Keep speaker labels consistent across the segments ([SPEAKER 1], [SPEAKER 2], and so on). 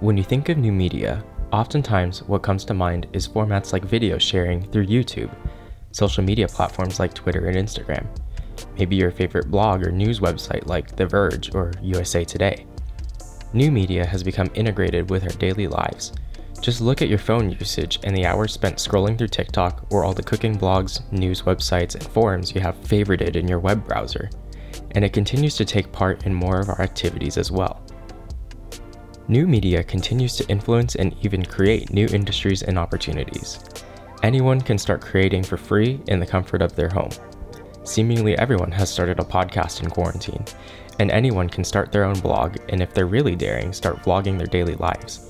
[SPEAKER 1] When you think of new media, oftentimes what comes to mind is formats like video sharing through YouTube, social media platforms like Twitter and Instagram, maybe your favorite blog or news website like The Verge or USA Today. New media has become integrated with our daily lives. Just look at your phone usage and the hours spent scrolling through TikTok or all the cooking blogs, news websites, and forums you have favorited in your web browser. And it continues to take part in more of our activities as well. New media continues to influence and even create new industries and opportunities. Anyone can start creating for free in the comfort of their home. Seemingly everyone has started a podcast in quarantine, and anyone can start their own blog, and if they're really daring, start vlogging their daily lives.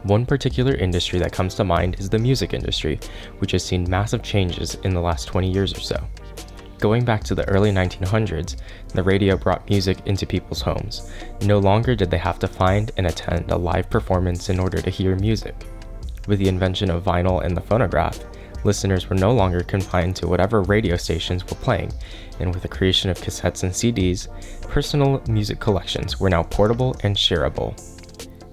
[SPEAKER 1] One particular industry that comes to mind is the music industry, which has seen massive changes in the last 20 years or so. Going back to the early 1900s, the radio brought music into people's homes. No longer did they have to find and attend a live performance in order to hear music. With the invention of vinyl and the phonograph, listeners were no longer confined to whatever radio stations were playing, and with the creation of cassettes and CDs, personal music collections were now portable and shareable.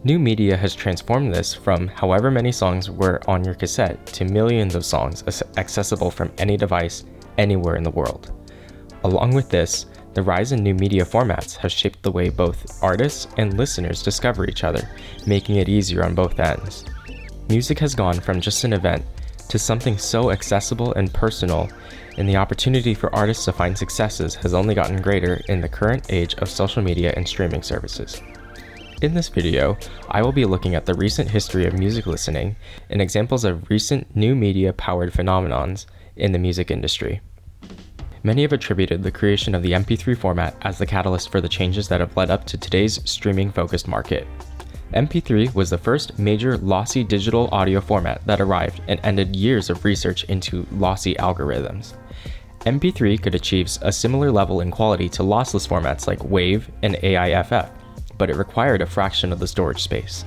[SPEAKER 1] New media has transformed this from however many songs were on your cassette to millions of songs accessible from any device anywhere in the world. Along with this, the rise in new media formats has shaped the way both artists and listeners discover each other, making it easier on both ends. Music has gone from just an event to something so accessible and personal, and the opportunity for artists to find successes has only gotten greater in the current age of social media and streaming services. In this video, I will be looking at the recent history of music listening and examples of recent new media-powered phenomenons in the music industry. Many have attributed the creation of the MP3 format as the catalyst for the changes that have led up to today's streaming-focused market. MP3 was the first major lossy digital audio format that arrived and ended years of research into lossy algorithms. MP3 could achieve a similar level in quality to lossless formats like WAV and AIFF, but it required a fraction of the storage space.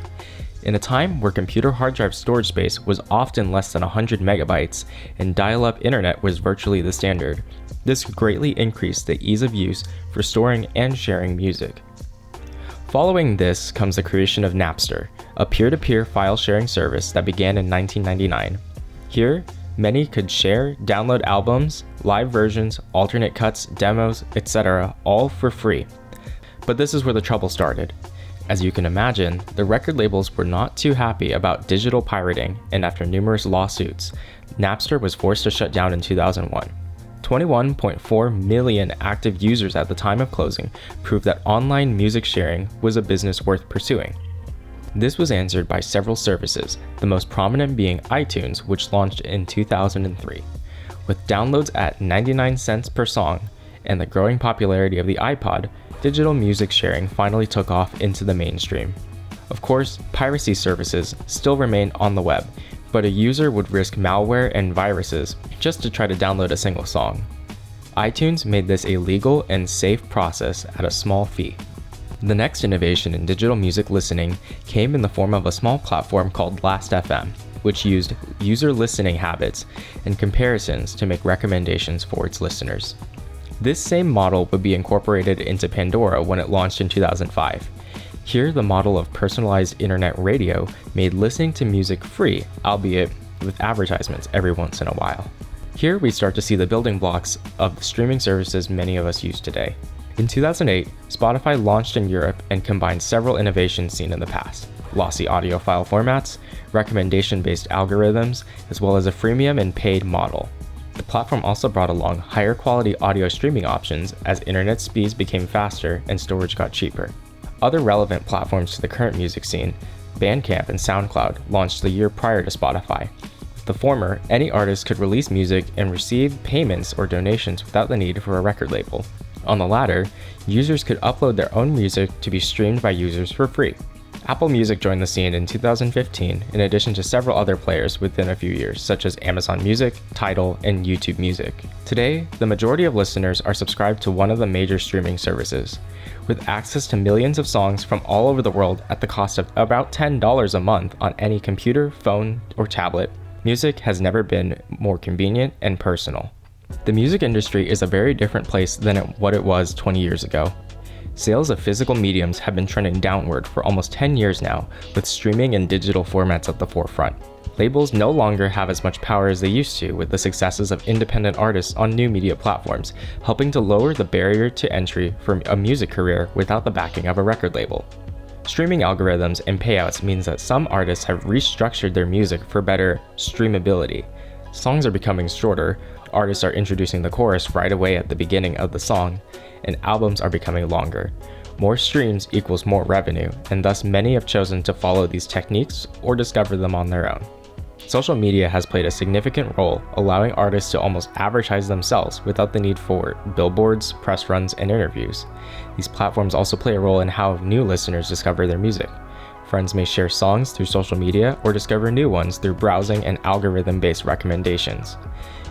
[SPEAKER 1] In a time where computer hard drive storage space was often less than 100 megabytes and dial-up internet was virtually the standard, this greatly increased the ease of use for storing and sharing music. Following this comes the creation of Napster, a peer-to-peer file sharing service that began in 1999. Here, many could share, download albums, live versions, alternate cuts, demos, etc., all for free. But this is where the trouble started. As you can imagine, the record labels were not too happy about digital pirating, and after numerous lawsuits, Napster was forced to shut down in 2001. 21.4 million active users at the time of closing proved that online music sharing was a business worth pursuing. This was answered by several services, the most prominent being iTunes, which launched in 2003. With downloads at 99 cents per song and the growing popularity of the iPod, digital music sharing finally took off into the mainstream. Of course, piracy services still remained on the web, but a user would risk malware and viruses just to try to download a single song. iTunes made this a legal and safe process at a small fee. The next innovation in digital music listening came in the form of a small platform called Last.fm, which used user listening habits and comparisons to make recommendations for its listeners. This same model would be incorporated into Pandora when it launched in 2005. Here, the model of personalized internet radio made listening to music free, albeit with advertisements every once in a while. Here, we start to see the building blocks of the streaming services many of us use today. In 2008, Spotify launched in Europe and combined several innovations seen in the past: lossy audio file formats, recommendation-based algorithms, as well as a freemium and paid model. The platform also brought along higher quality audio streaming options as internet speeds became faster and storage got cheaper. Other relevant platforms to the current music scene, Bandcamp and SoundCloud, launched the year prior to Spotify. With the former, any artist could release music and receive payments or donations without the need for a record label. On the latter, users could upload their own music to be streamed by users for free. Apple Music joined the scene in 2015, in addition to several other players within a few years, such as Amazon Music, Tidal, and YouTube Music. Today, the majority of listeners are subscribed to one of the major streaming services. With access to millions of songs from all over the world at the cost of about $10 a month on any computer, phone, or tablet, music has never been more convenient and personal. The music industry is a very different place than what it was 20 years ago. Sales of physical mediums have been trending downward for almost 10 years now, with streaming and digital formats at the forefront. Labels no longer have as much power as they used to, with the successes of independent artists on new media platforms, helping to lower the barrier to entry for a music career without the backing of a record label. Streaming algorithms and payouts means that some artists have restructured their music for better streamability. Songs are becoming shorter, artists are introducing the chorus right away at the beginning of the song, and albums are becoming longer. More streams equals more revenue, and thus many have chosen to follow these techniques or discover them on their own. Social media has played a significant role, allowing artists to almost advertise themselves without the need for billboards, press runs, and interviews. These platforms also play a role in how new listeners discover their music. Friends may share songs through social media or discover new ones through browsing and algorithm-based recommendations.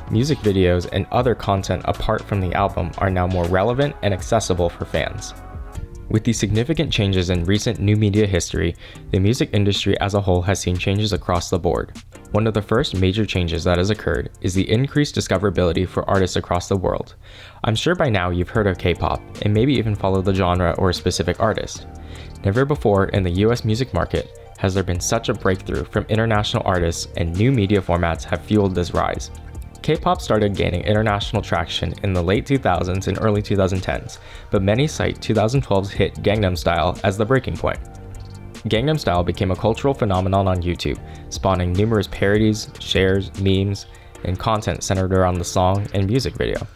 [SPEAKER 1] Music videos and other content apart from the album are now more relevant and accessible for fans. With these significant changes in recent new media history, the music industry as a whole has seen changes across the board. One of the first major changes that has occurred is the increased discoverability for artists across the world. I'm sure by now you've heard of K-pop, and maybe even followed the genre or a specific artist. Never before in the US music market has there been such a breakthrough from international artists, and new media formats have fueled this rise. K-pop started gaining international traction in the late 2000s and early 2010s, but many cite 2012's hit Gangnam Style as the breaking point. Gangnam Style became a cultural phenomenon on YouTube, spawning numerous parodies, shares, memes, and content centered around the song and music video.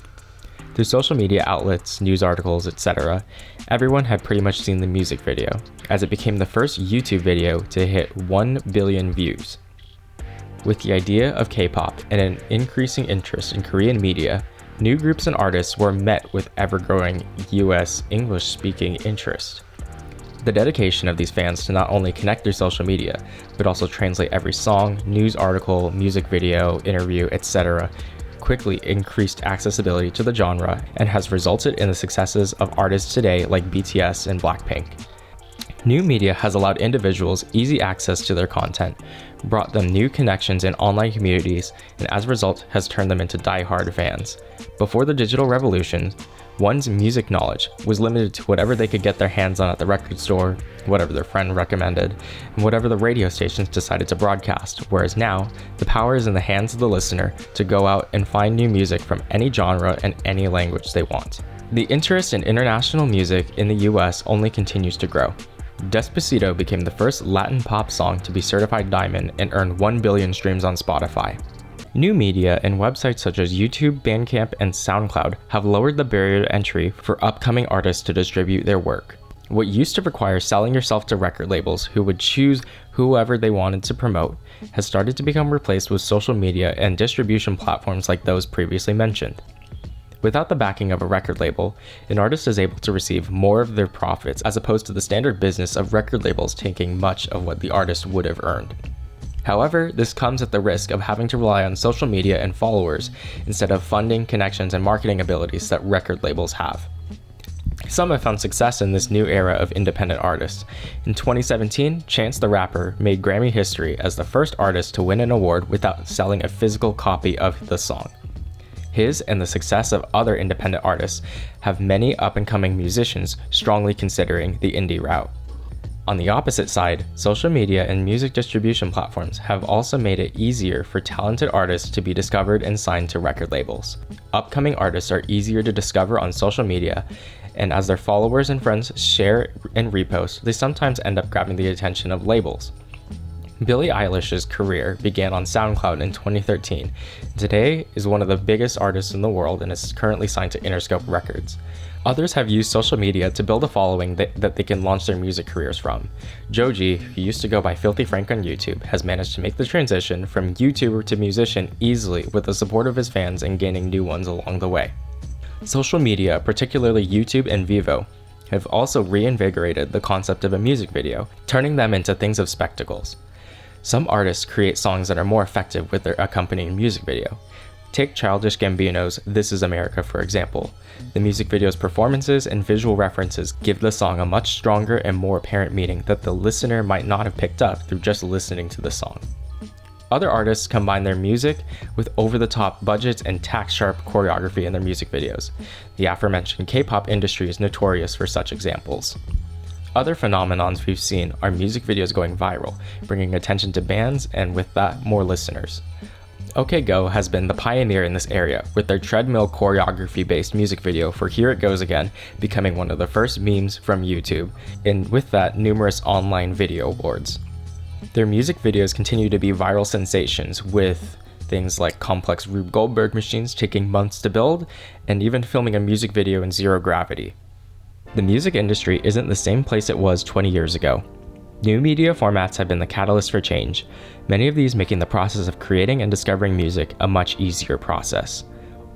[SPEAKER 1] Through social media outlets, news articles, etc., everyone had pretty much seen the music video, as it became the first YouTube video to hit 1 billion views. With the idea of K-pop and an increasing interest in Korean media, new groups and artists were met with ever-growing US English-speaking interest. The dedication of these fans to not only connect through social media, but also translate every song, news article, music video, interview, etc., quickly increased accessibility to the genre and has resulted in the successes of artists today like BTS and Blackpink. New media has allowed individuals easy access to their content, brought them new connections in online communities, and as a result has turned them into die-hard fans. Before the digital revolution, one's music knowledge was limited to whatever they could get their hands on at the record store, whatever their friend recommended, and whatever the radio stations decided to broadcast, whereas now, the power is in the hands of the listener to go out and find new music from any genre and any language they want. The interest in international music in the US only continues to grow. Despacito became the first Latin pop song to be certified diamond and earned 1 billion streams on Spotify. New media and websites such as YouTube, Bandcamp, and SoundCloud have lowered the barrier to entry for upcoming artists to distribute their work. What used to require selling yourself to record labels who would choose whoever they wanted to promote has started to become replaced with social media and distribution platforms like those previously mentioned. Without the backing of a record label, an artist is able to receive more of their profits as opposed to the standard business of record labels taking much of what the artist would have earned. However, this comes at the risk of having to rely on social media and followers instead of funding, connections, and marketing abilities that record labels have. Some have found success in this new era of independent artists. In 2017, Chance the Rapper made Grammy history as the first artist to win an award without selling a physical copy of the song. His and the success of other independent artists have many up-and-coming musicians strongly considering the indie route. On the opposite side, social media and music distribution platforms have also made it easier for talented artists to be discovered and signed to record labels. Upcoming artists are easier to discover on social media, and as their followers and friends share and repost, they sometimes end up grabbing the attention of labels. Billie Eilish's career began on SoundCloud in 2013. Today is one of the biggest artists in the world and is currently signed to Interscope Records. Others have used social media to build a following that they can launch their music careers from. Joji, who used to go by Filthy Frank on YouTube, has managed to make the transition from YouTuber to musician easily with the support of his fans and gaining new ones along the way. Social media, particularly YouTube and Vivo, have also reinvigorated the concept of a music video, turning them into things of spectacles. Some artists create songs that are more effective with their accompanying music video. Take Childish Gambino's This Is America for example. The music video's performances and visual references give the song a much stronger and more apparent meaning that the listener might not have picked up through just listening to the song. Other artists combine their music with over-the-top budgets and tack-sharp choreography in their music videos. The aforementioned K-pop industry is notorious for such examples. Other phenomenons we've seen are music videos going viral, bringing attention to bands and with that, more listeners. OK Go has been the pioneer in this area, with their treadmill choreography-based music video for Here It Goes Again becoming one of the first memes from YouTube, and with that, numerous online video awards. Their music videos continue to be viral sensations, with things like complex Rube Goldberg machines taking months to build, and even filming a music video in zero gravity. The music industry isn't the same place it was 20 years ago. New media formats have been the catalyst for change, many of these making the process of creating and discovering music a much easier process.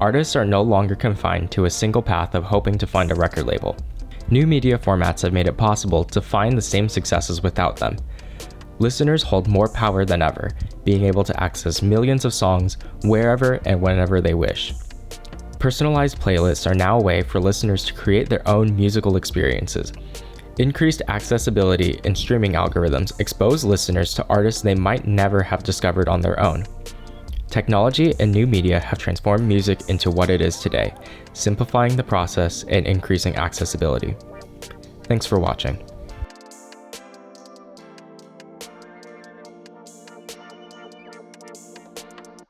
[SPEAKER 1] Artists are no longer confined to a single path of hoping to find a record label. New media formats have made it possible to find the same successes without them. Listeners hold more power than ever, being able to access millions of songs wherever and whenever they wish. Personalized playlists are now a way for listeners to create their own musical experiences. Increased accessibility and streaming algorithms expose listeners to artists they might never have discovered on their own. Technology and new media have transformed music into what it is today, simplifying the process and increasing accessibility. Thanks for watching.